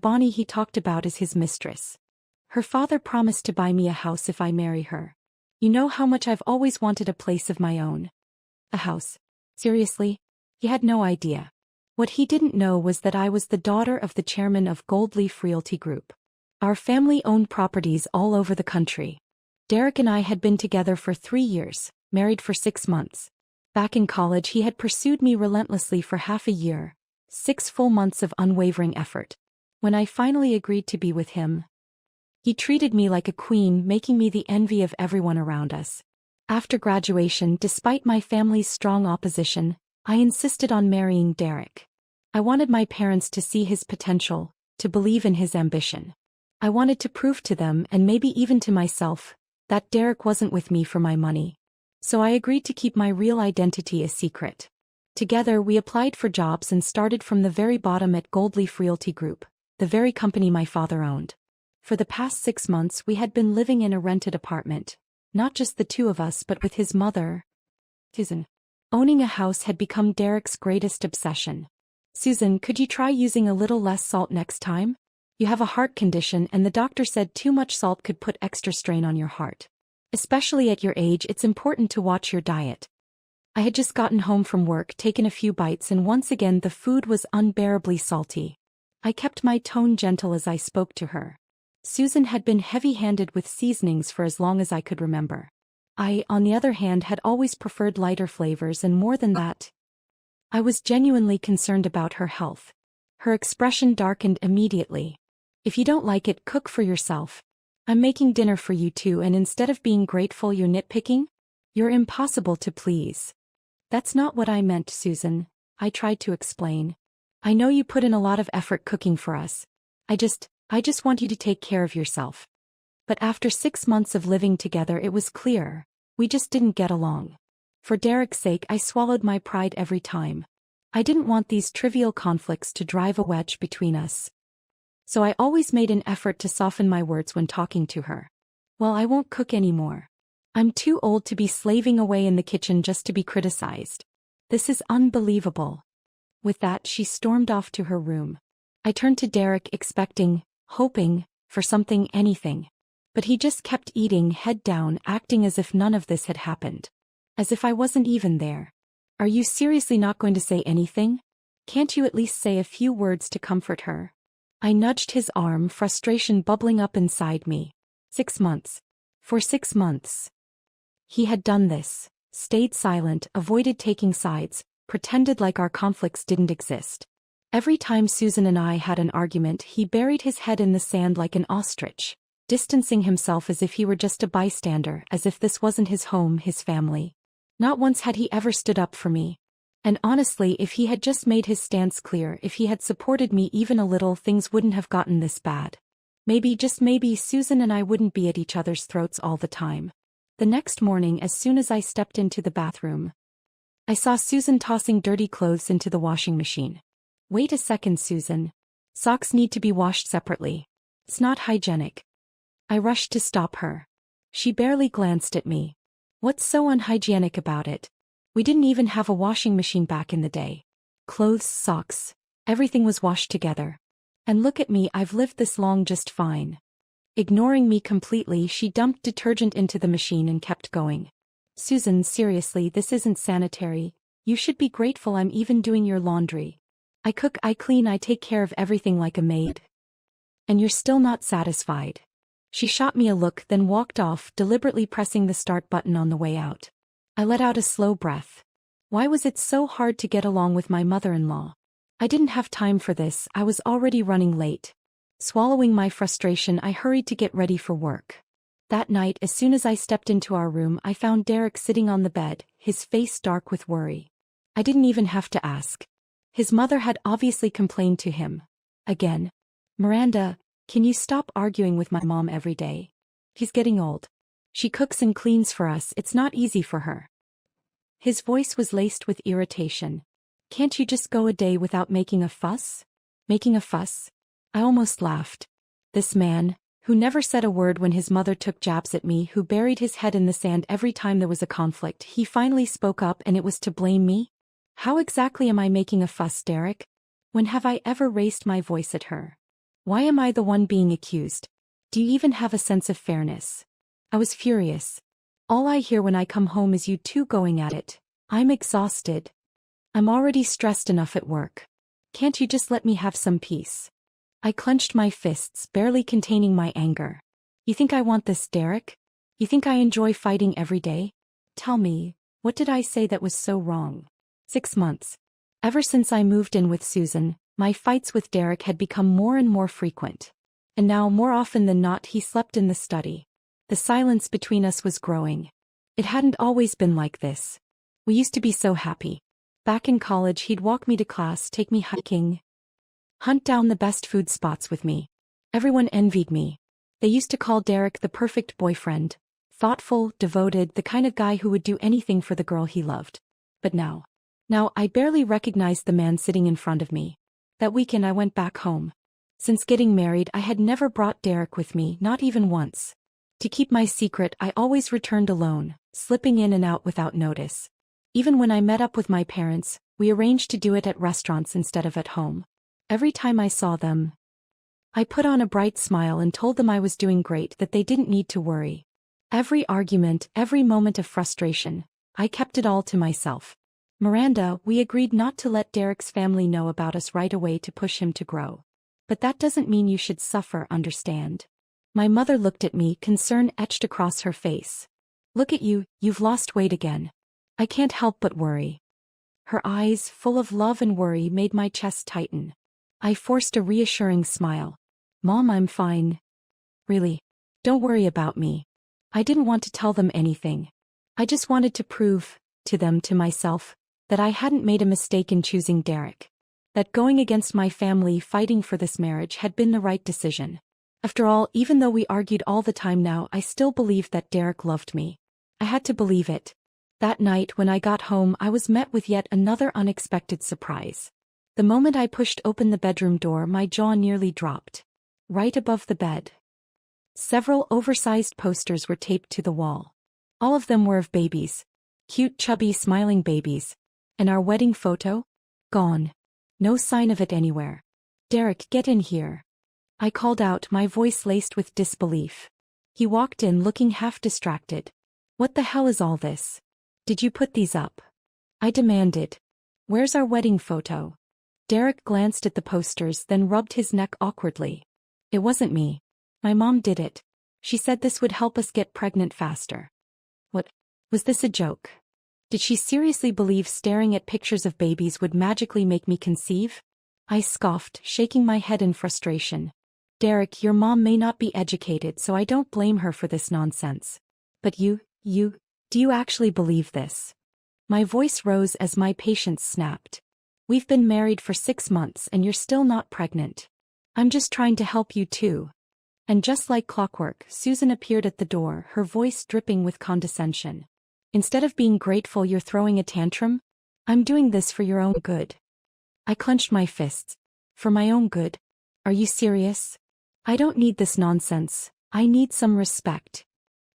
Bonnie he talked about as his mistress. Her father promised to buy me a house if I marry her. You know how much I've always wanted a place of my own. A house. Seriously? He had no idea. What he didn't know was that I was the daughter of the chairman of Gold Leaf Realty Group. Our family owned properties all over the country. Derek and I had been together for 3 years, married for 6 months. Back in college he had pursued me relentlessly for half a year, 6 full months of unwavering effort. When I finally agreed to be with him, he treated me like a queen, making me the envy of everyone around us. After graduation, despite my family's strong opposition, I insisted on marrying Derek. I wanted my parents to see his potential, to believe in his ambition. I wanted to prove to them, and maybe even to myself, that Derek wasn't with me for my money. So I agreed to keep my real identity a secret. Together we applied for jobs and started from the very bottom at Gold Leaf Realty Group, the very company my father owned. For the past 6 months we had been living in a rented apartment, not just the two of us but with his mother, Susan. Owning a house had become Derek's greatest obsession. Susan, could you try using a little less salt next time? You have a heart condition and the doctor said too much salt could put extra strain on your heart. Especially at your age, it's important to watch your diet. I had just gotten home from work, taken a few bites, and once again the food was unbearably salty. I kept my tone gentle as I spoke to her. Susan had been heavy-handed with seasonings for as long as I could remember. I, on the other hand, had always preferred lighter flavors, and more than that, I was genuinely concerned about her health. Her expression darkened immediately. If you don't like it, cook for yourself. I'm making dinner for you too, and instead of being grateful you're nitpicking? You're impossible to please. That's not what I meant, Susan, I tried to explain. I know you put in a lot of effort cooking for us. I just want you to take care of yourself. But after 6 months of living together it was clear, we just didn't get along. For Derek's sake I swallowed my pride every time. I didn't want these trivial conflicts to drive a wedge between us. So I always made an effort to soften my words when talking to her. Well, I won't cook anymore. I'm too old to be slaving away in the kitchen just to be criticized. This is unbelievable. With that she stormed off to her room. I turned to Derek expecting, hoping, for something, anything. But he just kept eating, head down, acting as if none of this had happened. As if I wasn't even there. Are you seriously not going to say anything? Can't you at least say a few words to comfort her? I nudged his arm, frustration bubbling up inside me. 6 months. For 6 months. He had done this, stayed silent, avoided taking sides, pretended like our conflicts didn't exist. Every time Susan and I had an argument, he buried his head in the sand like an ostrich, distancing himself as if he were just a bystander, as if this wasn't his home, his family. Not once had he ever stood up for me. And honestly, if he had just made his stance clear, if he had supported me even a little, things wouldn't have gotten this bad. Maybe, just maybe, Susan and I wouldn't be at each other's throats all the time. The next morning, as soon as I stepped into the bathroom, I saw Susan tossing dirty clothes into the washing machine. Wait a second, Susan. Socks need to be washed separately. It's not hygienic. I rushed to stop her. She barely glanced at me. What's so unhygienic about it? We didn't even have a washing machine back in the day. Clothes, socks, everything was washed together. And look at me, I've lived this long just fine. Ignoring me completely, she dumped detergent into the machine and kept going. Susan, seriously, this isn't sanitary. You should be grateful I'm even doing your laundry. I cook, I clean, I take care of everything like a maid. And you're still not satisfied. She shot me a look, then walked off, deliberately pressing the start button on the way out. I let out a slow breath. Why was it so hard to get along with my mother-in-law? I didn't have time for this, I was already running late. Swallowing my frustration, I hurried to get ready for work. That night, as soon as I stepped into our room, I found Derek sitting on the bed, his face dark with worry. I didn't even have to ask. His mother had obviously complained to him. Again. Miranda, can you stop arguing with my mom every day? She's getting old. She cooks and cleans for us, it's not easy for her. His voice was laced with irritation. Can't you just go a day without making a fuss? Making a fuss? I almost laughed. This man, who never said a word when his mother took jabs at me, who buried his head in the sand every time there was a conflict, he finally spoke up, and it was to blame me? How exactly am I making a fuss, Derek? When have I ever raised my voice at her? Why am I the one being accused? Do you even have a sense of fairness? I was furious. All I hear when I come home is you two going at it. I'm exhausted. I'm already stressed enough at work. Can't you just let me have some peace? I clenched my fists, barely containing my anger. You think I want this, Derek? You think I enjoy fighting every day? Tell me, what did I say that was so wrong? 6 months. Ever since I moved in with Susan, my fights with Derek had become more and more frequent. And now, more often than not, he slept in the study. The silence between us was growing. It hadn't always been like this. We used to be so happy. Back in college, he'd walk me to class, take me hiking, hunt down the best food spots with me. Everyone envied me. They used to call Derek the perfect boyfriend. Thoughtful, devoted, the kind of guy who would do anything for the girl he loved. But now I barely recognized the man sitting in front of me. That weekend I went back home. Since getting married, I had never brought Derek with me, not even once. To keep my secret, I always returned alone, slipping in and out without notice. Even when I met up with my parents, we arranged to do it at restaurants instead of at home. Every time I saw them, I put on a bright smile and told them I was doing great, that they didn't need to worry. Every argument, every moment of frustration, I kept it all to myself. Miranda, we agreed not to let Derek's family know about us right away to push him to grow. But that doesn't mean you should suffer, understand? My mother looked at me, concern etched across her face. Look at you, you've lost weight again. I can't help but worry. Her eyes, full of love and worry, made my chest tighten. I forced a reassuring smile. Mom, I'm fine. Really. Don't worry about me. I didn't want to tell them anything. I just wanted to prove, to them, to myself, that I hadn't made a mistake in choosing Derek. That going against my family, fighting for this marriage, had been the right decision. After all, even though we argued all the time now, I still believed that Derek loved me. I had to believe it. That night, when I got home, I was met with yet another unexpected surprise. The moment I pushed open the bedroom door, my jaw nearly dropped. Right above the bed, several oversized posters were taped to the wall. All of them were of babies. Cute, chubby, smiling babies. And our wedding photo? Gone. No sign of it anywhere. Derek, get in here. I called out, my voice laced with disbelief. He walked in, looking half distracted. What the hell is all this? Did you put these up? I demanded. Where's our wedding photo? Derek glanced at the posters, then rubbed his neck awkwardly. It wasn't me. My mom did it. She said this would help us get pregnant faster. What? Was this a joke? Did she seriously believe staring at pictures of babies would magically make me conceive? I scoffed, shaking my head in frustration. Derek, your mom may not be educated, so I don't blame her for this nonsense. But do you actually believe this? My voice rose as my patience snapped. We've been married for 6 months and you're still not pregnant. I'm just trying to help you too. And just like clockwork, Susan appeared at the door, her voice dripping with condescension. Instead of being grateful you're throwing a tantrum? I'm doing this for your own good. I clenched my fists. For my own good? Are you serious? I don't need this nonsense. I need some respect.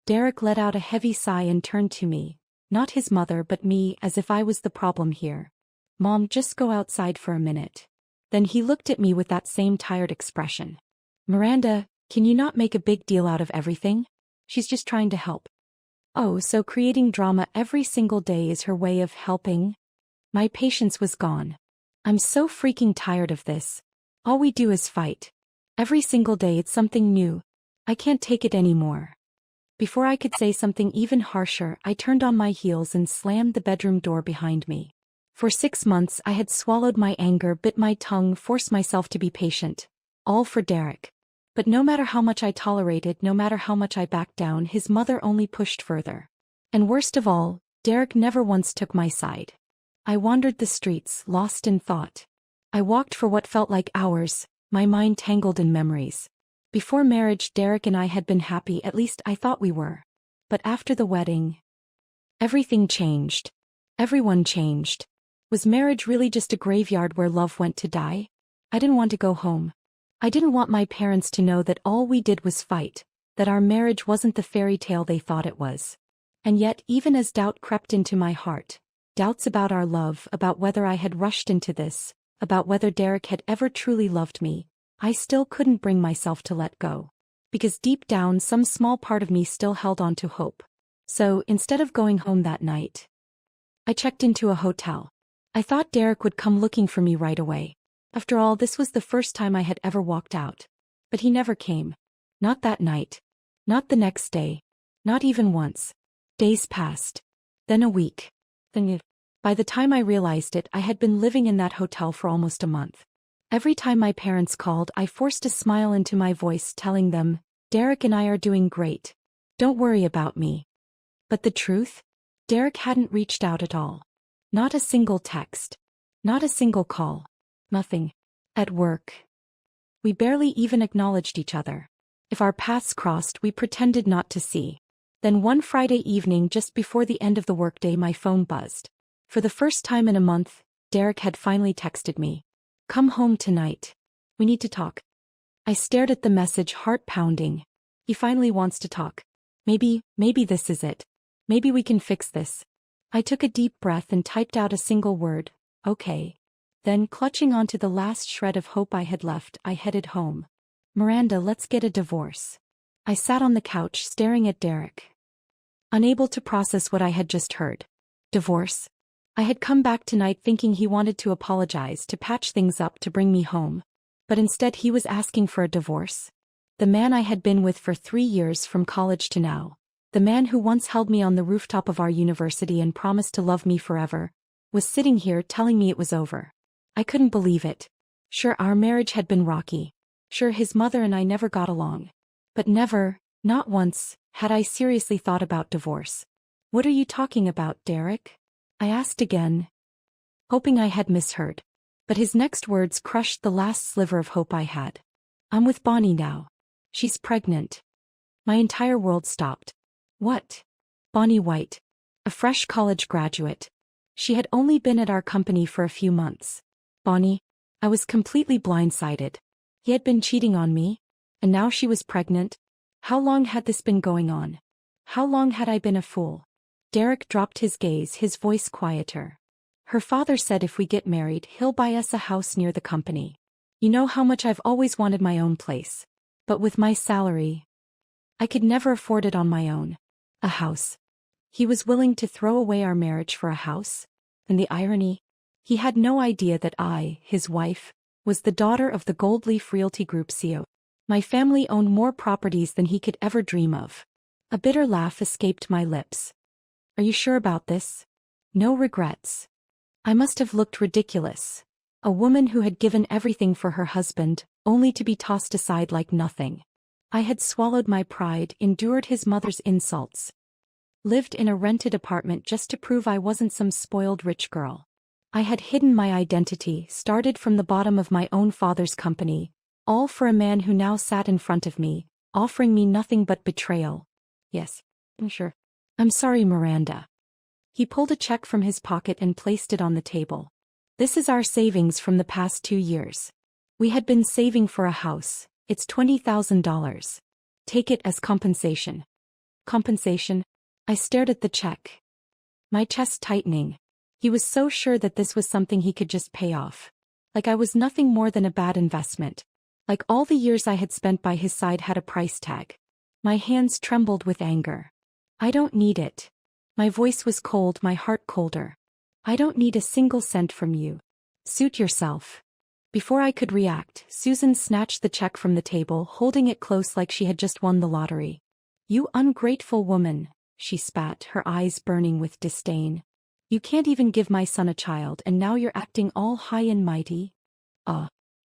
Derek let out a heavy sigh and turned to me. Not his mother but me, as if I was the problem here. Mom, just go outside for a minute. Then he looked at me with that same tired expression. Miranda, can you not make a big deal out of everything? She's just trying to help. Oh, so creating drama every single day is her way of helping? My patience was gone. I'm so freaking tired of this. All we do is fight. Every single day it's something new. I can't take it anymore. Before I could say something even harsher, I turned on my heels and slammed the bedroom door behind me. For 6 months I had swallowed my anger, bit my tongue, forced myself to be patient. All for Derek. But no matter how much I tolerated, no matter how much I backed down, his mother only pushed further. And worst of all, Derek never once took my side. I wandered the streets, lost in thought. I walked for what felt like hours, my mind tangled in memories. Before marriage, Derek and I had been happy, at least I thought we were. But after the wedding, everything changed. Everyone changed. Was marriage really just a graveyard where love went to die? I didn't want to go home. I didn't want my parents to know that all we did was fight, that our marriage wasn't the fairy tale they thought it was. And yet, even as doubt crept into my heart, doubts about our love, about whether I had rushed into this, about whether Derek had ever truly loved me, I still couldn't bring myself to let go. Because deep down some small part of me still held on to hope. So, instead of going home that night, I checked into a hotel. I thought Derek would come looking for me right away. After all, this was the first time I had ever walked out. But he never came. Not that night. Not the next day. Not even once. Days passed. Then a week. By the time I realized it, I had been living in that hotel for almost a month. Every time my parents called, I forced a smile into my voice, telling them, Derek and I are doing great. Don't worry about me. But the truth? Derek hadn't reached out at all. Not a single text. Not a single call. Nothing. At work. We barely even acknowledged each other. If our paths crossed, we pretended not to see. Then one Friday evening, just before the end of the workday, my phone buzzed. For the first time in a month, Derek had finally texted me. Come home tonight. We need to talk. I stared at the message, heart pounding. He finally wants to talk. Maybe this is it. Maybe we can fix this. I took a deep breath and typed out a single word, okay. Then, clutching onto the last shred of hope I had left, I headed home. Miranda, let's get a divorce. I sat on the couch staring at Derek, unable to process what I had just heard. Divorce? I had come back tonight thinking he wanted to apologize, to patch things up, to bring me home. But instead he was asking for a divorce. The man I had been with for 3 years, from college to now. The man who once held me on the rooftop of our university and promised to love me forever, was sitting here telling me it was over. I couldn't believe it. Sure, our marriage had been rocky. Sure, his mother and I never got along. But never, not once, had I seriously thought about divorce. What are you talking about, Derek? I asked again, hoping I had misheard. But his next words crushed the last sliver of hope I had. I'm with Bonnie now. She's pregnant. My entire world stopped. What? Bonnie White. A fresh college graduate. She had only been at our company for a few months. Bonnie? I was completely blindsided. He had been cheating on me, and now she was pregnant. How long had this been going on? How long had I been a fool? Derek dropped his gaze, his voice quieter. Her father said if we get married, he'll buy us a house near the company. You know how much I've always wanted my own place. But with my salary, I could never afford it on my own. A house. He was willing to throw away our marriage for a house? And the irony? He had no idea that I, his wife, was the daughter of the Gold Leaf Realty Group CEO. My family owned more properties than he could ever dream of. A bitter laugh escaped my lips. Are you sure about this? No regrets. I must have looked ridiculous. A woman who had given everything for her husband, only to be tossed aside like nothing. I had swallowed my pride, endured his mother's insults. Lived in a rented apartment just to prove I wasn't some spoiled rich girl. I had hidden my identity, started from the bottom of my own father's company, all for a man who now sat in front of me, offering me nothing but betrayal. Yes, I'm sure. I'm sorry, Miranda. He pulled a check from his pocket and placed it on the table. This is our savings from the past 2 years. We had been saving for a house. It's $20,000. Take it as compensation. Compensation? I stared at the check, my chest tightening. He was so sure that this was something he could just pay off. Like I was nothing more than a bad investment. Like all the years I had spent by his side had a price tag. My hands trembled with anger. I don't need it. My voice was cold, my heart colder. I don't need a single cent from you. Suit yourself. Before I could react, Susan snatched the check from the table, holding it close like she had just won the lottery. You ungrateful woman, she spat, her eyes burning with disdain. You can't even give my son a child, and now you're acting all high and mighty?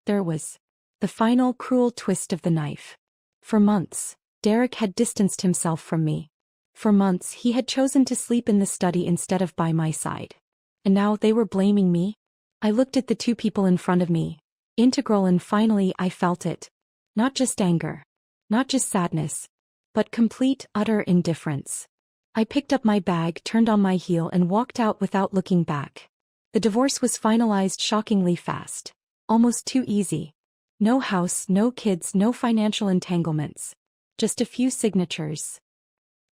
There was the final cruel twist of the knife. For months, Derek had distanced himself from me. For months he had chosen to sleep in the study instead of by my side. And now they were blaming me? I looked at the two people in front of me, integral, and finally I felt it. Not just anger. Not just sadness. But complete, utter indifference. I picked up my bag, turned on my heel, and walked out without looking back. The divorce was finalized shockingly fast. Almost too easy. No house, no kids, no financial entanglements. Just a few signatures.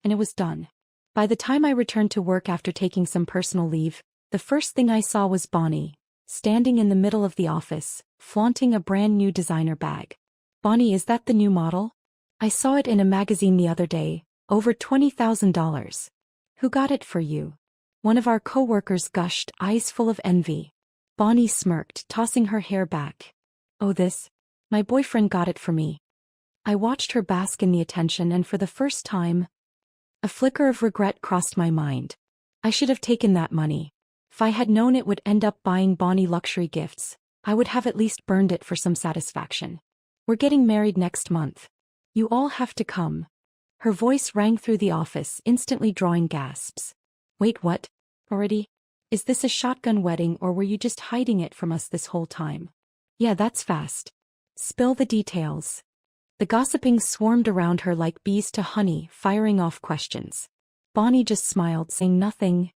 And it was done. By the time I returned to work after taking some personal leave, the first thing I saw was Bonnie, standing in the middle of the office, flaunting a brand new designer bag. "Bonnie, is that the new model? I saw it in a magazine the other day, over $20,000. Who got it for you?" One of our co-workers gushed, eyes full of envy. Bonnie smirked, tossing her hair back. "Oh, this? My boyfriend got it for me." I watched her bask in the attention, and for the first time, a flicker of regret crossed my mind. I should have taken that money. If I had known it would end up buying Bonnie luxury gifts, I would have at least burned it for some satisfaction. "We're getting married next month. You all have to come." Her voice rang through the office, instantly drawing gasps. "Wait, what? Already? Is this a shotgun wedding, or were you just hiding it from us this whole time?" "Yeah, that's fast. Spill the details." The gossiping swarmed around her like bees to honey, firing off questions. Bonnie just smiled, saying nothing,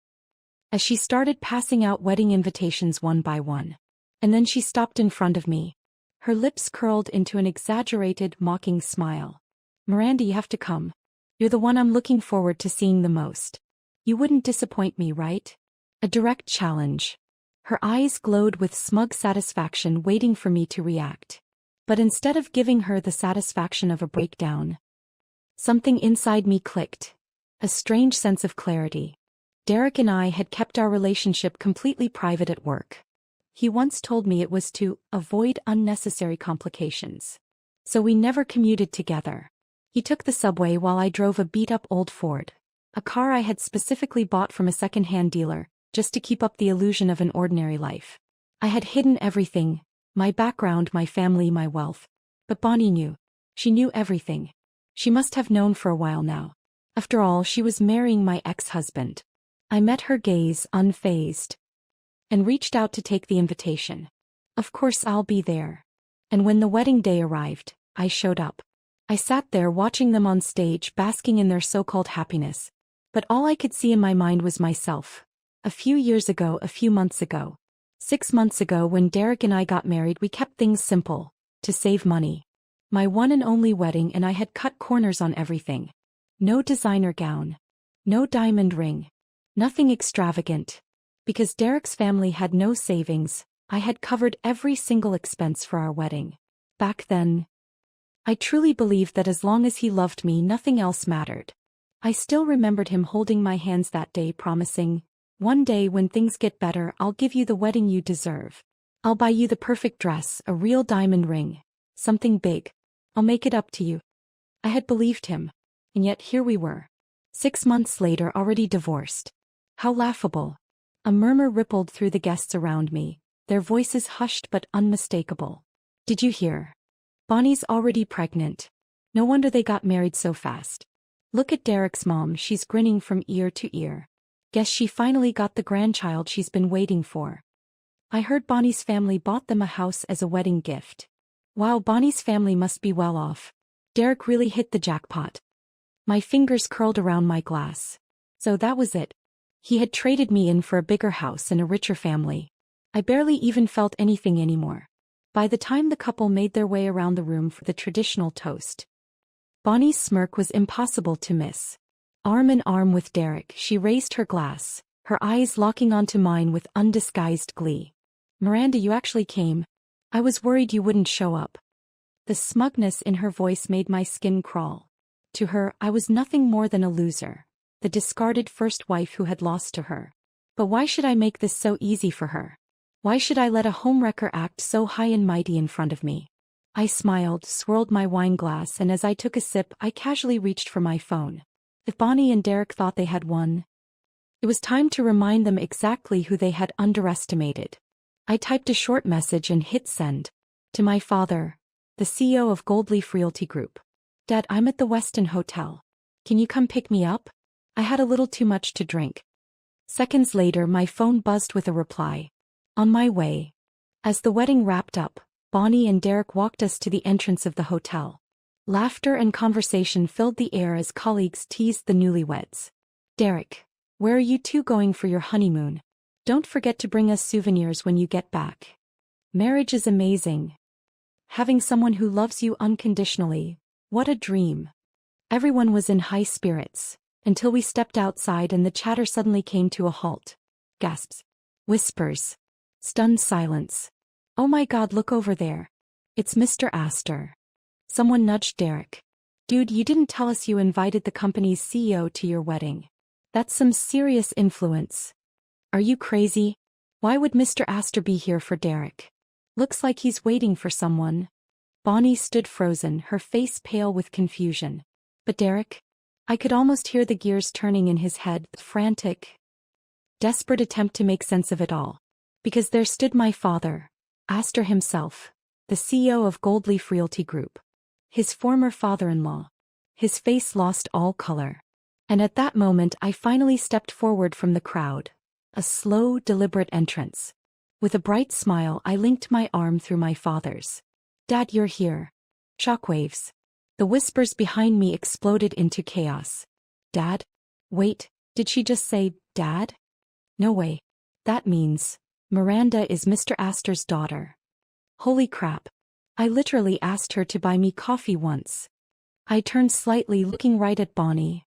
as she started passing out wedding invitations one by one. And then she stopped in front of me. Her lips curled into an exaggerated, mocking smile. "Miranda, you have to come. You're the one I'm looking forward to seeing the most. You wouldn't disappoint me, right?" A direct challenge. Her eyes glowed with smug satisfaction, waiting for me to react. But instead of giving her the satisfaction of a breakdown, something inside me clicked. A strange sense of clarity. Derek and I had kept our relationship completely private at work. He once told me it was to avoid unnecessary complications. So we never commuted together. He took the subway while I drove a beat-up old Ford, a car I had specifically bought from a second-hand dealer, just to keep up the illusion of an ordinary life. I had hidden everything, my background, my family, my wealth. But Bonnie knew. She knew everything. She must have known for a while now. After all, she was marrying my ex-husband. I met her gaze, unfazed, and reached out to take the invitation. "Of course I'll be there." And when the wedding day arrived, I showed up. I sat there watching them on stage, basking in their so-called happiness. But all I could see in my mind was myself. A few years ago, a few months ago. 6 months ago, when Derek and I got married, we kept things simple, to save money. My one and only wedding, and I had cut corners on everything. No designer gown. No diamond ring. Nothing extravagant. Because Derek's family had no savings, I had covered every single expense for our wedding. Back then, I truly believed that as long as he loved me, nothing else mattered. I still remembered him holding my hands that day, promising, "One day when things get better, I'll give you the wedding you deserve. I'll buy you the perfect dress, a real diamond ring. Something big. I'll make it up to you." I had believed him. And yet here we were. 6 months later, already divorced. How laughable. A murmur rippled through the guests around me, their voices hushed but unmistakable. "Did you hear? Bonnie's already pregnant. No wonder they got married so fast. Look at Derek's mom, she's grinning from ear to ear. Guess she finally got the grandchild she's been waiting for. I heard Bonnie's family bought them a house as a wedding gift. Wow, Bonnie's family must be well off. Derek really hit the jackpot." My fingers curled around my glass. So that was it. He had traded me in for a bigger house and a richer family. I barely even felt anything anymore. By the time the couple made their way around the room for the traditional toast, Bonnie's smirk was impossible to miss. Arm in arm with Derek, she raised her glass, her eyes locking onto mine with undisguised glee. "Miranda, you actually came. I was worried you wouldn't show up." The smugness in her voice made my skin crawl. To her, I was nothing more than a loser, the discarded first wife who had lost to her. But why should I make this so easy for her? Why should I let a homewrecker act so high and mighty in front of me? I smiled, swirled my wine glass, and as I took a sip, I casually reached for my phone. If Bonnie and Derek thought they had won, it was time to remind them exactly who they had underestimated. I typed a short message and hit send. To my father, the CEO of Goldleaf Realty Group. "Dad, I'm at the Westin Hotel. Can you come pick me up? I had a little too much to drink." Seconds later, my phone buzzed with a reply. "On my way." As the wedding wrapped up, Bonnie and Derek walked us to the entrance of the hotel. Laughter and conversation filled the air as colleagues teased the newlyweds. "Derek, where are you two going for your honeymoon? Don't forget to bring us souvenirs when you get back." Marriage is amazing. Having someone who loves you unconditionally, what a dream. Everyone was in high spirits, until we stepped outside and the chatter suddenly came to a halt. Gasps. Whispers. Stunned silence. Oh my God, look over there. It's Mr. Astor. Someone nudged Derek. Dude, you didn't tell us you invited the company's CEO to your wedding. That's some serious influence. Are you crazy? Why would Mr. Astor be here for Derek? Looks like he's waiting for someone. Bonnie stood frozen, her face pale with confusion. But Derek? I could almost hear the gears turning in his head, the frantic, desperate attempt to make sense of it all. Because there stood my father, Astor himself, the CEO of Goldleaf Realty Group. His former father-in-law. His face lost all color. And at that moment I finally stepped forward from the crowd. A slow, deliberate entrance. With a bright smile I linked my arm through my father's. Dad, you're here. Shockwaves. The whispers behind me exploded into chaos. Dad? Wait, did she just say, Dad? No way. That means, Miranda is Mr. Astor's daughter. Holy crap. I literally asked her to buy me coffee once. I turned slightly, looking right at Bonnie.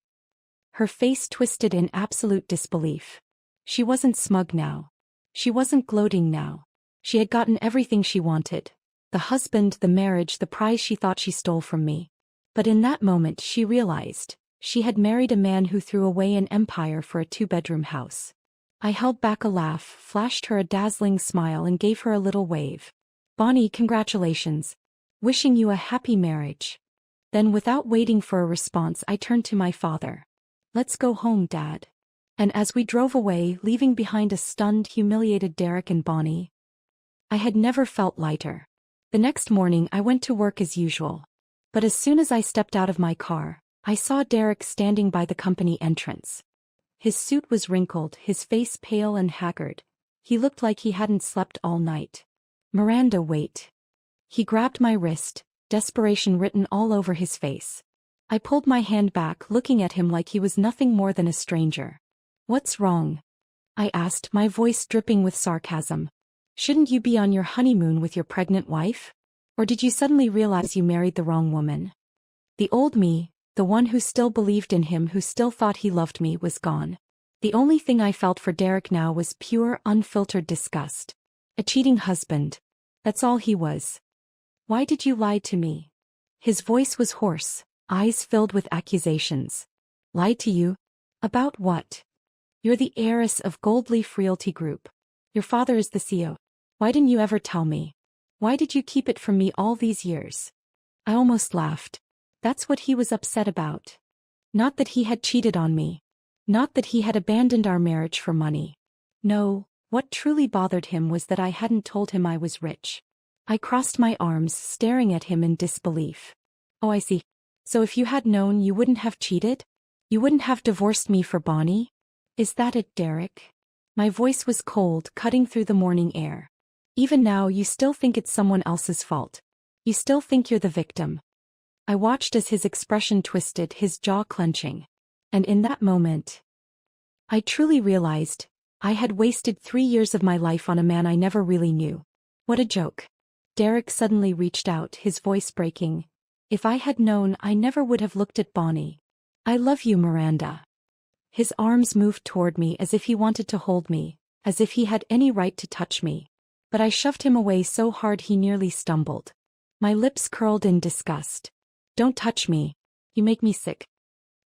Her face twisted in absolute disbelief. She wasn't smug now. She wasn't gloating now. She had gotten everything she wanted. The husband, the marriage, the prize she thought she stole from me. But in that moment she realized, she had married a man who threw away an empire for a 2-bedroom house. I held back a laugh, flashed her a dazzling smile and gave her a little wave. Bonnie, congratulations. Wishing you a happy marriage. Then without waiting for a response I turned to my father. Let's go home, Dad. And as we drove away, leaving behind a stunned, humiliated Derek and Bonnie, I had never felt lighter. The next morning I went to work as usual. But as soon as I stepped out of my car, I saw Derek standing by the company entrance. His suit was wrinkled, his face pale and haggard. He looked like he hadn't slept all night. Miranda, wait. He grabbed my wrist, desperation written all over his face. I pulled my hand back, looking at him like he was nothing more than a stranger. What's wrong? I asked, my voice dripping with sarcasm. Shouldn't you be on your honeymoon with your pregnant wife? Or did you suddenly realize you married the wrong woman? The old me, the one who still believed in him, who still thought he loved me, was gone. The only thing I felt for Derek now was pure, unfiltered disgust. A cheating husband. That's all he was. Why did you lie to me? His voice was hoarse, eyes filled with accusations. Lie to you? About what? You're the heiress of Goldleaf Realty Group. Your father is the CEO. Why didn't you ever tell me? Why did you keep it from me all these years? I almost laughed. That's what he was upset about. Not that he had cheated on me. Not that he had abandoned our marriage for money. No, what truly bothered him was that I hadn't told him I was rich. I crossed my arms, staring at him in disbelief. Oh, I see. So if you had known, you wouldn't have cheated? You wouldn't have divorced me for Bonnie? Is that it, Derek? My voice was cold, cutting through the morning air. Even now you still think it's someone else's fault. You still think you're the victim. I watched as his expression twisted, his jaw clenching. And in that moment, I truly realized, I had wasted 3 years of my life on a man I never really knew. What a joke. Derek suddenly reached out, his voice breaking. If I had known, I never would have looked at Bonnie. I love you, Miranda. His arms moved toward me as if he wanted to hold me, as if he had any right to touch me. But I shoved him away so hard he nearly stumbled. My lips curled in disgust. Don't touch me. You make me sick.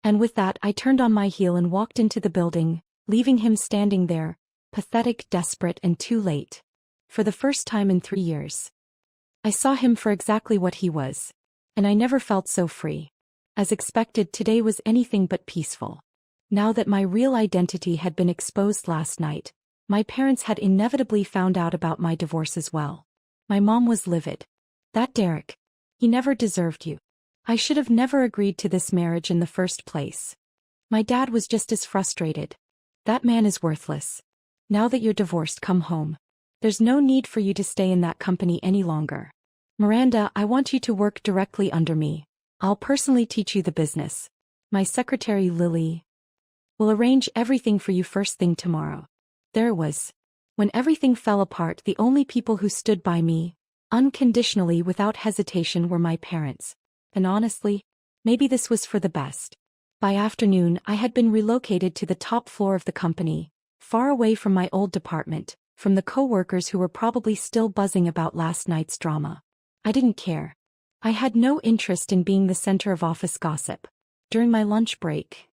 And with that I turned on my heel and walked into the building, leaving him standing there, pathetic, desperate, and too late. For the first time in 3 years. I saw him for exactly what he was. And I never felt so free. As expected, today was anything but peaceful. Now that my real identity had been exposed last night, my parents had inevitably found out about my divorce as well. My mom was livid. That Derek. He never deserved you. I should have never agreed to this marriage in the first place. My dad was just as frustrated. That man is worthless. Now that you're divorced, come home. There's no need for you to stay in that company any longer. Miranda, I want you to work directly under me. I'll personally teach you the business. My secretary Lily will arrange everything for you first thing tomorrow. There it was. When everything fell apart, the only people who stood by me, unconditionally without hesitation, were my parents. And honestly, maybe this was for the best. By afternoon I had been relocated to the top floor of the company, far away from my old department, from the co-workers who were probably still buzzing about last night's drama. I didn't care. I had no interest in being the center of office gossip. During my lunch break,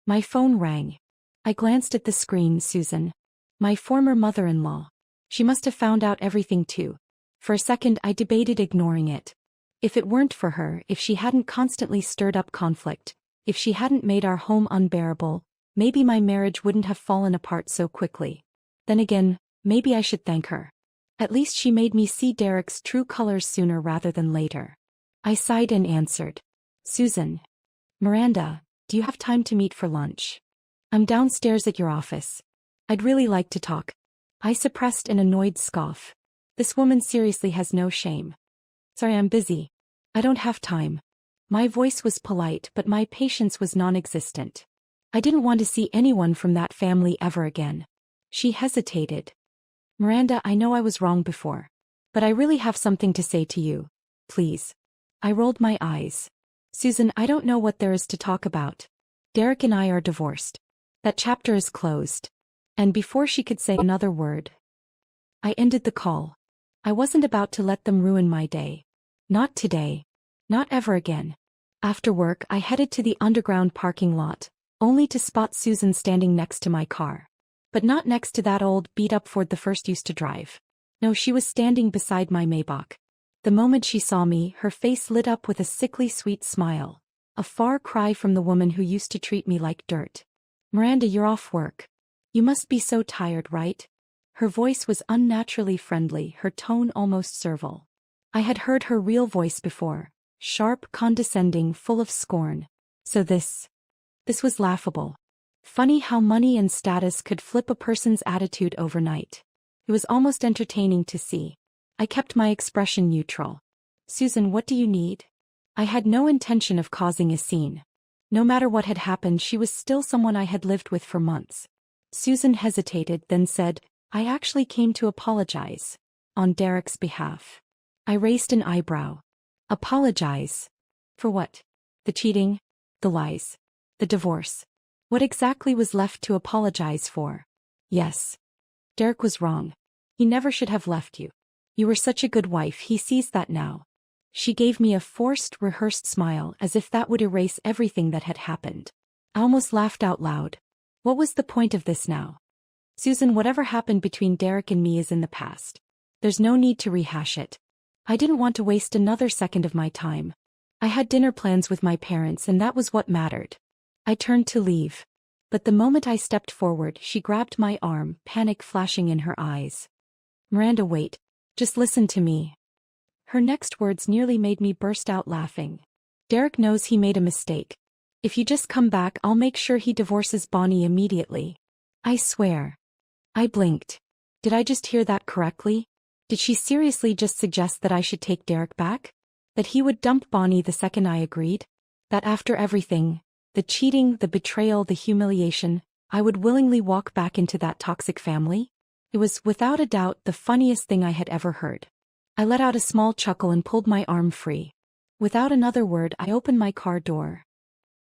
my phone rang. I glanced at the screen. Susan. My former mother-in-law. She must have found out everything too. For a second I debated ignoring it. If it weren't for her, if she hadn't constantly stirred up conflict, if she hadn't made our home unbearable, maybe my marriage wouldn't have fallen apart so quickly. Then again, maybe I should thank her. At least she made me see Derek's true colors sooner rather than later. I sighed and answered. Susan. Miranda, do you have time to meet for lunch? I'm downstairs at your office. I'd really like to talk. I suppressed an annoyed scoff. This woman seriously has no shame. Sorry, I'm busy. I don't have time. My voice was polite, but my patience was non-existent. I didn't want to see anyone from that family ever again. She hesitated. Miranda, I know I was wrong before. But I really have something to say to you. Please. I rolled my eyes. Susan, I don't know what there is to talk about. Derek and I are divorced. That chapter is closed. And before she could say another word, I ended the call. I wasn't about to let them ruin my day. Not today. Not ever again. After work, I headed to the underground parking lot, only to spot Susan standing next to my car. But not next to that old, beat-up Ford the first used to drive. No, she was standing beside my Maybach. The moment she saw me, her face lit up with a sickly sweet smile. A far cry from the woman who used to treat me like dirt. Miranda, you're off work. You must be so tired, right? Her voice was unnaturally friendly, her tone almost servile. I had heard her real voice before, sharp, condescending, full of scorn. So this was laughable. Funny how money and status could flip a person's attitude overnight. It was almost entertaining to see. I kept my expression neutral. Susan, what do you need? I had no intention of causing a scene. No matter what had happened, she was still someone I had lived with for months. Susan hesitated, then said, I actually came to apologize. On Derek's behalf. I raised an eyebrow. Apologize? For what? The cheating? The lies? The divorce? What exactly was left to apologize for? Yes. Derek was wrong. He never should have left you. You were such a good wife, he sees that now. She gave me a forced, rehearsed smile as if that would erase everything that had happened. I almost laughed out loud. What was the point of this now? Susan, whatever happened between Derek and me is in the past. There's no need to rehash it. I didn't want to waste another second of my time. I had dinner plans with my parents and that was what mattered. I turned to leave. But the moment I stepped forward, she grabbed my arm, panic flashing in her eyes. Miranda, wait. Just listen to me. Her next words nearly made me burst out laughing. Derek knows he made a mistake. If you just come back, I'll make sure he divorces Bonnie immediately. I swear. I blinked. Did I just hear that correctly? Did she seriously just suggest that I should take Derek back? That he would dump Bonnie the second I agreed? That after everything, the cheating, the betrayal, the humiliation, I would willingly walk back into that toxic family? It was, without a doubt, the funniest thing I had ever heard. I let out a small chuckle and pulled my arm free. Without another word, I opened my car door,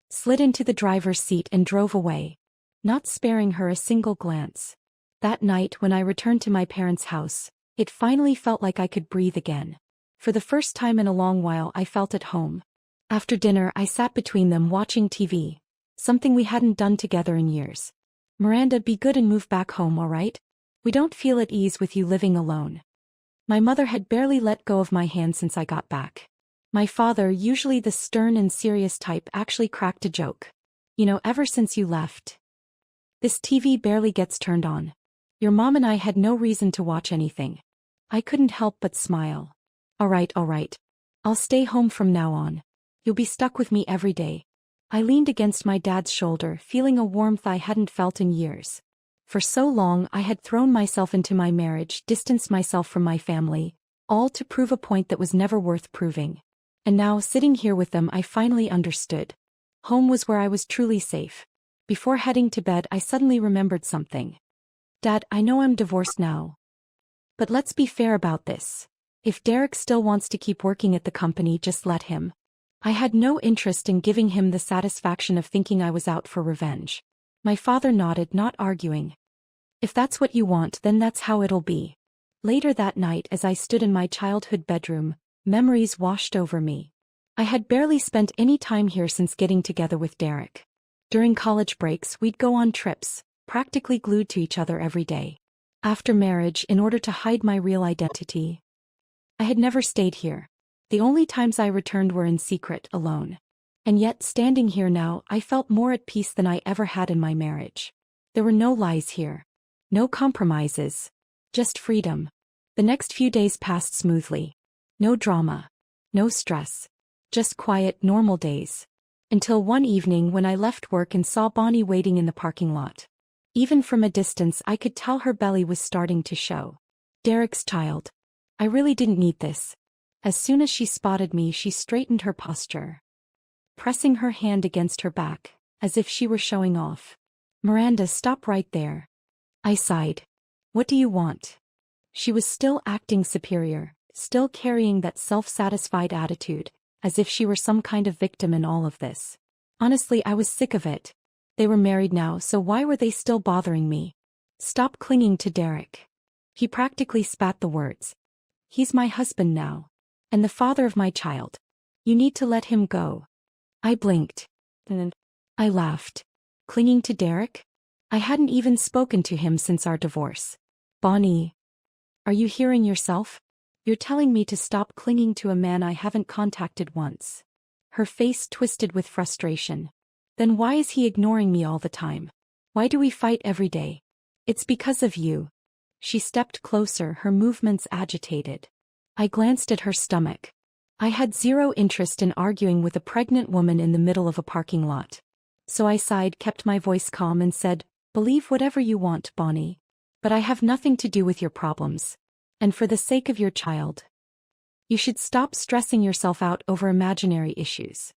slid into the driver's seat and drove away, not sparing her a single glance. That night, when I returned to my parents' house, it finally felt like I could breathe again. For the first time in a long while, I felt at home. After dinner, I sat between them watching TV, something we hadn't done together in years. Miranda, be good and move back home, all right? We don't feel at ease with you living alone. My mother had barely let go of my hand since I got back. My father, usually the stern and serious type, actually cracked a joke. You know, ever since you left, this TV barely gets turned on. Your mom and I had no reason to watch anything. I couldn't help but smile. All right. I'll stay home from now on. You'll be stuck with me every day. I leaned against my dad's shoulder, feeling a warmth I hadn't felt in years. For so long, I had thrown myself into my marriage, distanced myself from my family, all to prove a point that was never worth proving. And now, sitting here with them, I finally understood. Home was where I was truly safe. Before heading to bed, I suddenly remembered something. Dad, I know I'm divorced now. But let's be fair about this. If Derek still wants to keep working at the company, just let him. I had no interest in giving him the satisfaction of thinking I was out for revenge. My father nodded, not arguing. If that's what you want, then that's how it'll be. Later that night, as I stood in my childhood bedroom, memories washed over me. I had barely spent any time here since getting together with Derek. During college breaks, we'd go on trips, practically glued to each other every day. After marriage, in order to hide my real identity, I had never stayed here. The only times I returned were in secret, alone. And yet, standing here now, I felt more at peace than I ever had in my marriage. There were no lies here. No compromises. Just freedom. The next few days passed smoothly. No drama. No stress. Just quiet, normal days. Until one evening when I left work and saw Bonnie waiting in the parking lot. Even from a distance, I could tell her belly was starting to show. Derek's child. I really didn't need this. As soon as she spotted me, she straightened her posture, pressing her hand against her back, as if she were showing off. Miranda, stop right there. I sighed. What do you want? She was still acting superior, still carrying that self-satisfied attitude, as if she were some kind of victim in all of this. Honestly, I was sick of it. They were married now, so why were they still bothering me? Stop clinging to Derek. He practically spat the words. He's my husband now. And the father of my child. You need to let him go. I blinked. And I laughed. Clinging to Derek? I hadn't even spoken to him since our divorce. Bonnie. Are you hearing yourself? You're telling me to stop clinging to a man I haven't contacted once. Her face twisted with frustration. Then why is he ignoring me all the time? Why do we fight every day? It's because of you. She stepped closer, her movements agitated. I glanced at her stomach. I had zero interest in arguing with a pregnant woman in the middle of a parking lot. So I sighed, kept my voice calm and said, believe whatever you want, Bonnie. But I have nothing to do with your problems. And for the sake of your child, you should stop stressing yourself out over imaginary issues.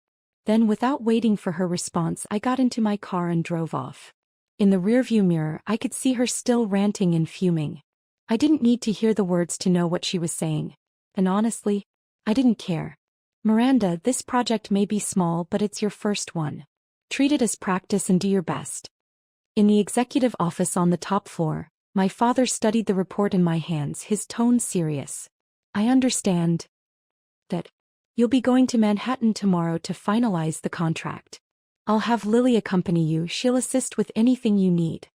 Then, without waiting for her response, I got into my car and drove off. In the rearview mirror, I could see her still ranting and fuming. I didn't need to hear the words to know what she was saying. And honestly, I didn't care. Miranda, this project may be small, but it's your first one. Treat it as practice and do your best. In the executive office on the top floor, my father studied the report in my hands, his tone serious. I understand that you'll be going to Manhattan tomorrow to finalize the contract. I'll have Lily accompany you, she'll assist with anything you need.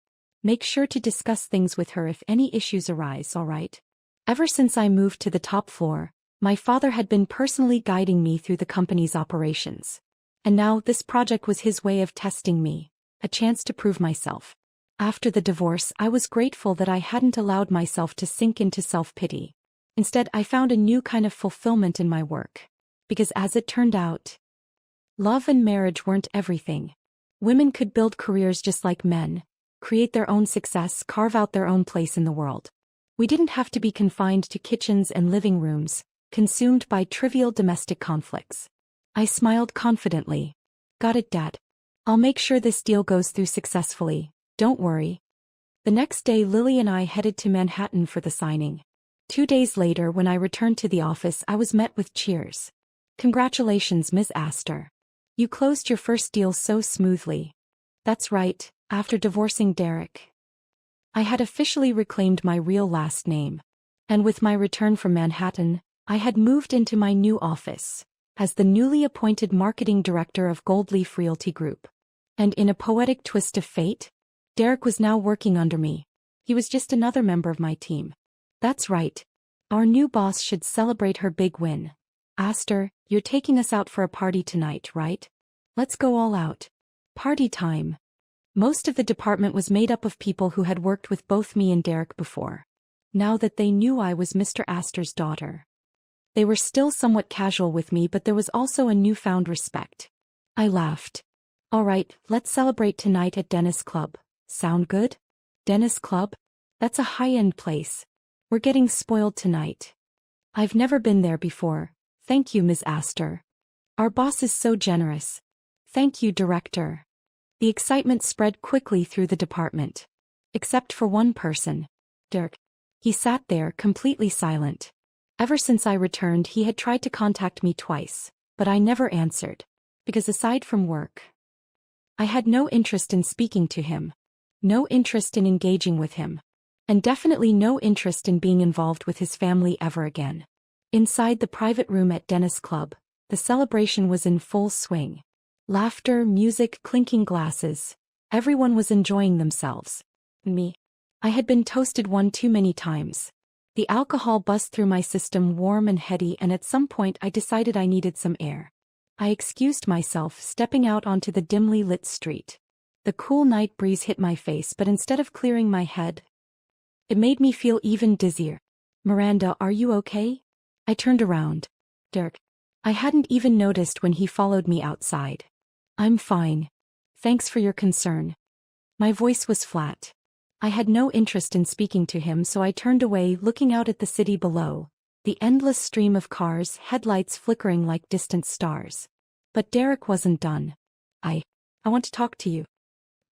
Make sure to discuss things with her if any issues arise, alright? Ever since I moved to the top floor, my father had been personally guiding me through the company's operations. And now this project was his way of testing me, a chance to prove myself. After the divorce, I was grateful that I hadn't allowed myself to sink into self-pity. Instead, I found a new kind of fulfillment in my work. Because as it turned out, love and marriage weren't everything. Women could build careers just like men, create their own success, carve out their own place in the world. We didn't have to be confined to kitchens and living rooms, consumed by trivial domestic conflicts. I smiled confidently. Got it, Dad. I'll make sure this deal goes through successfully, don't worry. The next day, Lily and I headed to Manhattan for the signing. 2 days later, when I returned to the office, I was met with cheers. Congratulations, Ms. Astor. You closed your first deal so smoothly. That's right, after divorcing Derek, I had officially reclaimed my real last name. And with my return from Manhattan, I had moved into my new office as the newly appointed marketing director of Goldleaf Realty Group. And in a poetic twist of fate, Derek was now working under me. He was just another member of my team. That's right. Our new boss should celebrate her big win. Astor, you're taking us out for a party tonight, right? Let's go all out. Party time. Most of the department was made up of people who had worked with both me and Derek before. Now that they knew I was Mr. Astor's daughter, they were still somewhat casual with me, but there was also a newfound respect. I laughed. All right, let's celebrate tonight at Dennis Club. Sound good? Dennis Club? That's a high-end place. We're getting spoiled tonight. I've never been there before. Thank you, Ms. Astor. Our boss is so generous. Thank you, Director. The excitement spread quickly through the department. Except for one person. Derek. He sat there, completely silent. Ever since I returned, he had tried to contact me twice, but I never answered. Because aside from work, I had no interest in speaking to him. No interest in engaging with him. and definitely no interest in being involved with his family ever again. Inside the private room at Dennis Club, the celebration was in full swing. Laughter, music, clinking glasses. Everyone was enjoying themselves. Me. I had been toasted one too many times. The alcohol buzzed through my system warm and heady, and at some point I decided I needed some air. I excused myself, stepping out onto the dimly lit street. The cool night breeze hit my face, but instead of clearing my head, it made me feel even dizzier. "Miranda, are you okay?" I turned around. Derek. I hadn't even noticed when he followed me outside. "I'm fine. Thanks for your concern." My voice was flat. I had no interest in speaking to him, so I turned away, looking out at the city below, the endless stream of cars, headlights flickering like distant stars. But Derek wasn't done. I want to talk to you."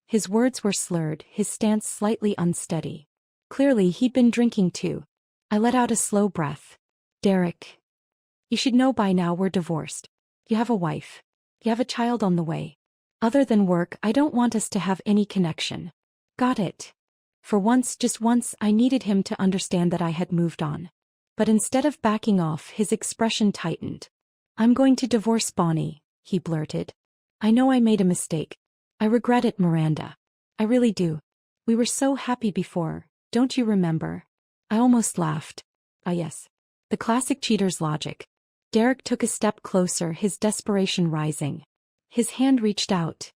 His words were slurred, his stance slightly unsteady. Clearly he'd been drinking too. I let out a slow breath. "Derek, you should know by now we're divorced. You have a wife. You have a child on the way. Other than work, I don't want us to have any connection. Got it?" For once, just once, I needed him to understand that I had moved on. But instead of backing off, his expression tightened. "I'm going to divorce Bonnie," he blurted. "I know I made a mistake. I regret it, Miranda. I really do. We were so happy before, don't you remember?" I almost laughed. Ah yes. The classic cheater's logic. Derek took a step closer, his desperation rising. His hand reached out,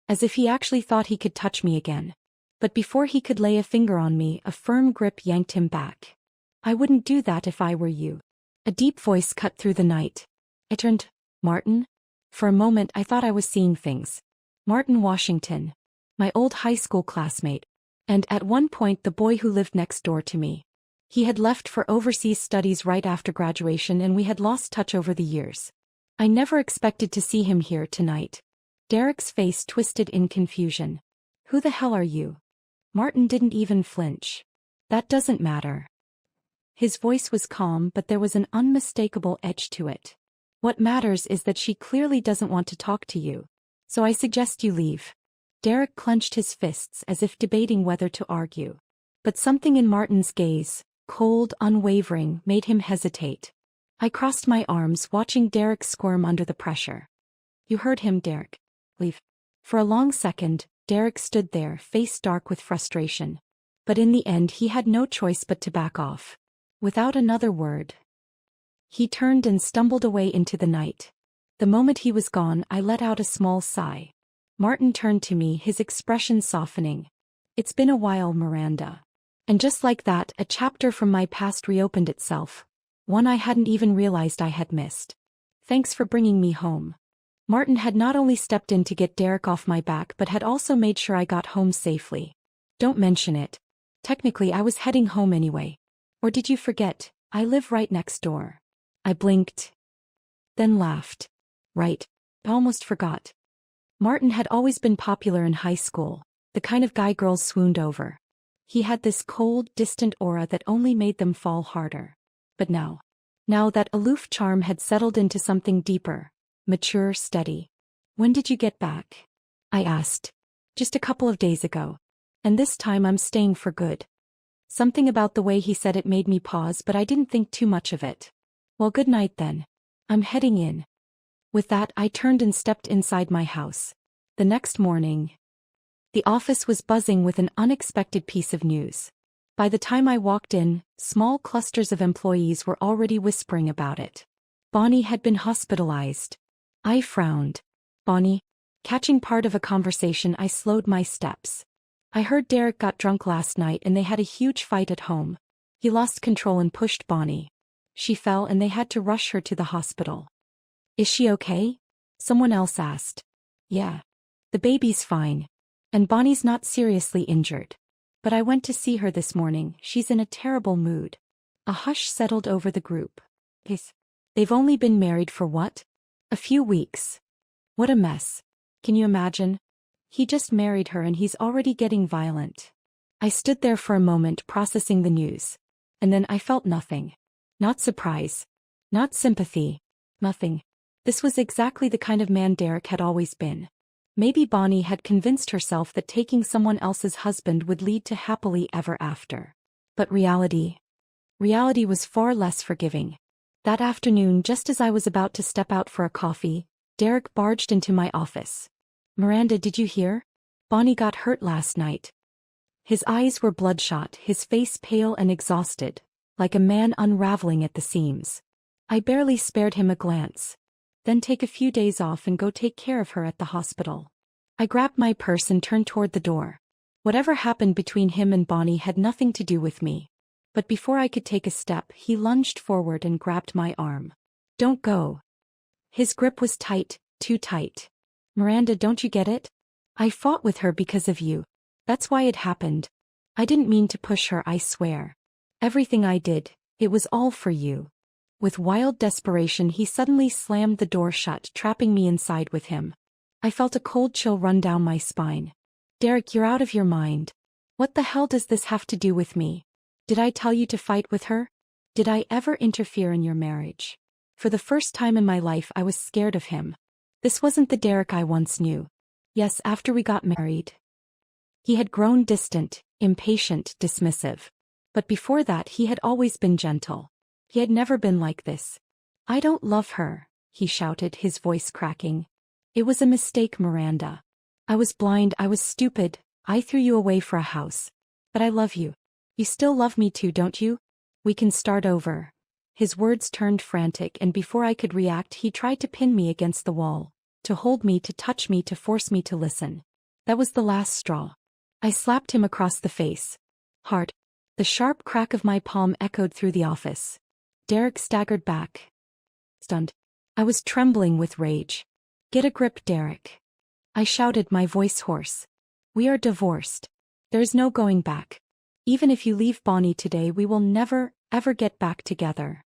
as if he actually thought he could touch me again. But before he could lay a finger on me, a firm grip yanked him back. "I wouldn't do that if I were you." A deep voice cut through the night. I turned. "Martin?" For a moment I thought I was seeing things. Martin Washington. My old high school classmate. And at one point the boy who lived next door to me. He had left for overseas studies right after graduation, and we had lost touch over the years. I never expected to see him here tonight. Derek's face twisted in confusion. "Who the hell are you?" Martin didn't even flinch. "That doesn't matter." His voice was calm, but there was an unmistakable edge to it. "What matters is that she clearly doesn't want to talk to you. So I suggest you leave." Derek clenched his fists as if debating whether to argue. But something in Martin's gaze, cold, unwavering, made him hesitate. I crossed my arms, watching Derek squirm under the pressure. "You heard him, Derek. Leave." For a long second, Derek stood there, face dark with frustration. But in the end he had no choice but to back off. Without another word, he turned and stumbled away into the night. The moment he was gone, I let out a small sigh. Martin turned to me, his expression softening. "It's been a while, Miranda." And just like that, a chapter from my past reopened itself. One I hadn't even realized I had missed. "Thanks for bringing me home." Martin had not only stepped in to get Derek off my back but had also made sure I got home safely. "Don't mention it. Technically I was heading home anyway. Or did you forget? I live right next door." I blinked, then laughed. "Right. I almost forgot." Martin had always been popular in high school, the kind of guy girls swooned over. He had this cold, distant aura that only made them fall harder. But now that aloof charm had settled into something deeper, mature, steady. "When did you get back?" I asked. "Just a couple of days ago. And this time I'm staying for good." Something about the way he said it made me pause, but I didn't think too much of it. "Well, good night then. I'm heading in." With that, I turned and stepped inside my house. The next morning, the office was buzzing with an unexpected piece of news. By the time I walked in, small clusters of employees were already whispering about it. Bonnie had been hospitalized. I frowned. "Bonnie?" Catching part of a conversation, I slowed my steps. "I heard Derek got drunk last night and they had a huge fight at home. He lost control and pushed Bonnie. She fell and they had to rush her to the hospital." "Is she okay?" someone else asked. "Yeah. The baby's fine. And Bonnie's not seriously injured. But I went to see her this morning. She's in a terrible mood." A hush settled over the group. They've only been married for what? A few weeks. What a mess. Can you imagine? He just married her and he's already getting violent. I stood there for a moment processing the news. And then I felt nothing. Not surprise. Not sympathy. Nothing. This was exactly the kind of man Derek had always been. Maybe Bonnie had convinced herself that taking someone else's husband would lead to happily ever after. But reality was far less forgiving. That afternoon, just as I was about to step out for a coffee, Derek barged into my office. "Miranda, did you hear? Bonnie got hurt last night." His eyes were bloodshot, his face pale and exhausted, like a man unraveling at the seams. I barely spared him a glance. "Then take a few days off and go take care of her at the hospital." I grabbed my purse and turned toward the door. Whatever happened between him and Bonnie had nothing to do with me. But before I could take a step, he lunged forward and grabbed my arm. "Don't go." His grip was tight, too tight. "Miranda, don't you get it? I fought with her because of you. That's why it happened. I didn't mean to push her, I swear. Everything I did, it was all for you." With wild desperation, he suddenly slammed the door shut, trapping me inside with him. I felt a cold chill run down my spine. "Derek, you're out of your mind. What the hell does this have to do with me? Did I tell you to fight with her? Did I ever interfere in your marriage?" For the first time in my life, I was scared of him. This wasn't the Derek I once knew. Yes, after we got married. He had grown distant, impatient, dismissive. But before that, he had always been gentle. He had never been like this. "I don't love her," he shouted, his voice cracking. "It was a mistake, Miranda. I was blind, I was stupid, I threw you away for a house. But I love you. You still love me too, don't you? We can start over." His words turned frantic, and before I could react, he tried to pin me against the wall, to hold me, to touch me, to force me to listen. That was the last straw. I slapped him across the face. Hard. The sharp crack of my palm echoed through the office. Derek staggered back. Stunned. I was trembling with rage. "Get a grip, Derek." I shouted, my voice hoarse. "We are divorced. There is no going back. Even if you leave Bonnie today, we will never, ever get back together."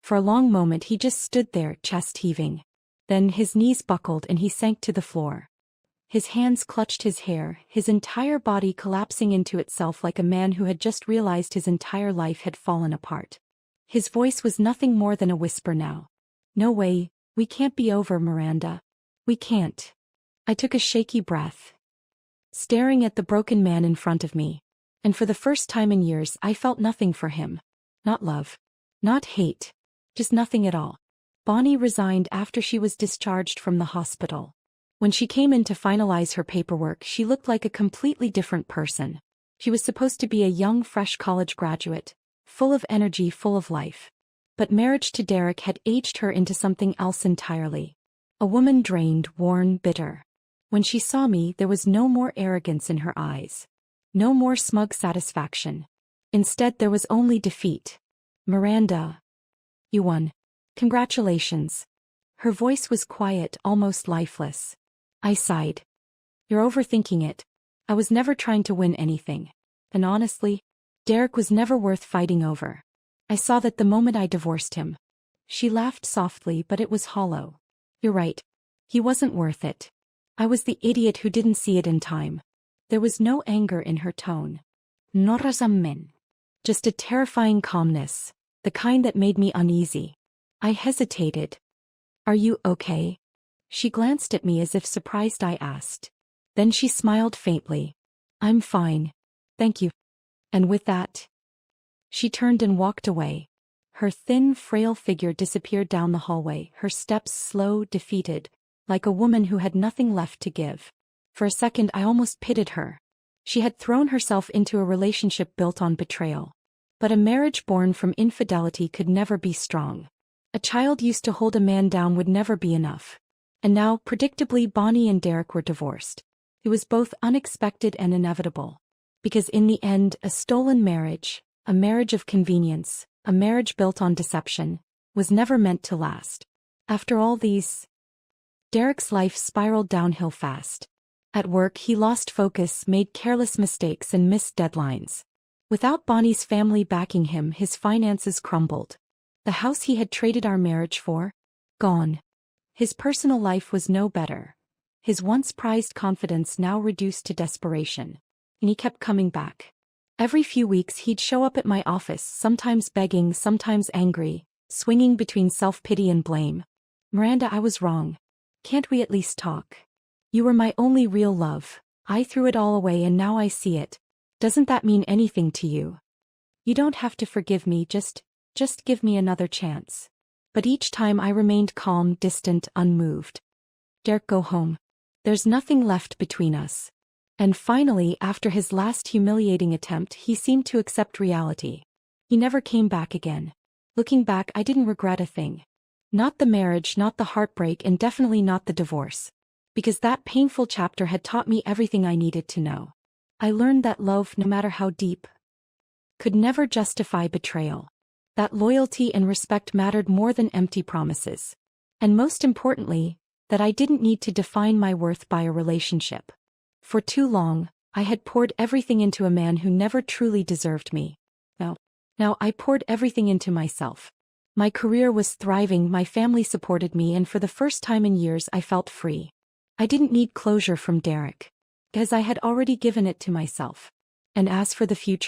For a long moment he just stood there, chest heaving. Then his knees buckled and he sank to the floor. His hands clutched his hair, his entire body collapsing into itself like a man who had just realized his entire life had fallen apart. His voice was nothing more than a whisper now. "No way, we can't be over, Miranda. We can't." I took a shaky breath, staring at the broken man in front of me. And for the first time in years, I felt nothing for him. Not love. Not hate. Just nothing at all. Bonnie resigned after she was discharged from the hospital. When she came in to finalize her paperwork, she looked like a completely different person. She was supposed to be a young, fresh college graduate, full of energy, full of life. But marriage to Derek had aged her into something else entirely. A woman drained, worn, bitter. When she saw me, there was no more arrogance in her eyes. No more smug satisfaction. Instead, there was only defeat. "Miranda, you won. Congratulations." Her voice was quiet, almost lifeless. I sighed. "You're overthinking it. I was never trying to win anything. And honestly, Derek was never worth fighting over. I saw that the moment I divorced him." She laughed softly, but it was hollow. "You're right. He wasn't worth it. I was the idiot who didn't see it in time." There was no anger in her tone. No resentment. Just a terrifying calmness, the kind that made me uneasy. I hesitated. "Are you okay?" She glanced at me as if surprised I asked. Then she smiled faintly. "I'm fine. Thank you." And with that, she turned and walked away. Her thin, frail figure disappeared down the hallway, her steps slow, defeated, like a woman who had nothing left to give. For a second I almost pitied her. She had thrown herself into a relationship built on betrayal. But a marriage born from infidelity could never be strong. A child used to hold a man down would never be enough. And now, predictably, Bonnie and Derek were divorced. It was both unexpected and inevitable. Because in the end, a stolen marriage, a marriage of convenience, a marriage built on deception, was never meant to last. After all these, Derek's life spiraled downhill fast. At work, he lost focus, made careless mistakes, and missed deadlines. Without Bonnie's family backing him, his finances crumbled. The house he had traded our marriage for? Gone. His personal life was no better. His once prized confidence now reduced to desperation. And he kept coming back. Every few weeks he'd show up at my office, sometimes begging, sometimes angry, swinging between self-pity and blame. "Miranda, I was wrong. Can't we at least talk?" You were my only real love. I threw it all away and now I see it. Doesn't that mean anything to you? You don't have to forgive me, just give me another chance. But each time I remained calm, distant, unmoved. Derek, go home. There's nothing left between us. And finally, after his last humiliating attempt, he seemed to accept reality. He never came back again. Looking back, I didn't regret a thing. Not the marriage, not the heartbreak, and definitely not the divorce. Because that painful chapter had taught me everything I needed to know. I learned that love, no matter how deep, could never justify betrayal. That loyalty and respect mattered more than empty promises. And most importantly, that I didn't need to define my worth by a relationship. For too long, I had poured everything into a man who never truly deserved me. Now I poured everything into myself. My career was thriving, my family supported me, and for the first time in years I felt free. I didn't need closure from Derek, because I had already given it to myself. And as for the future,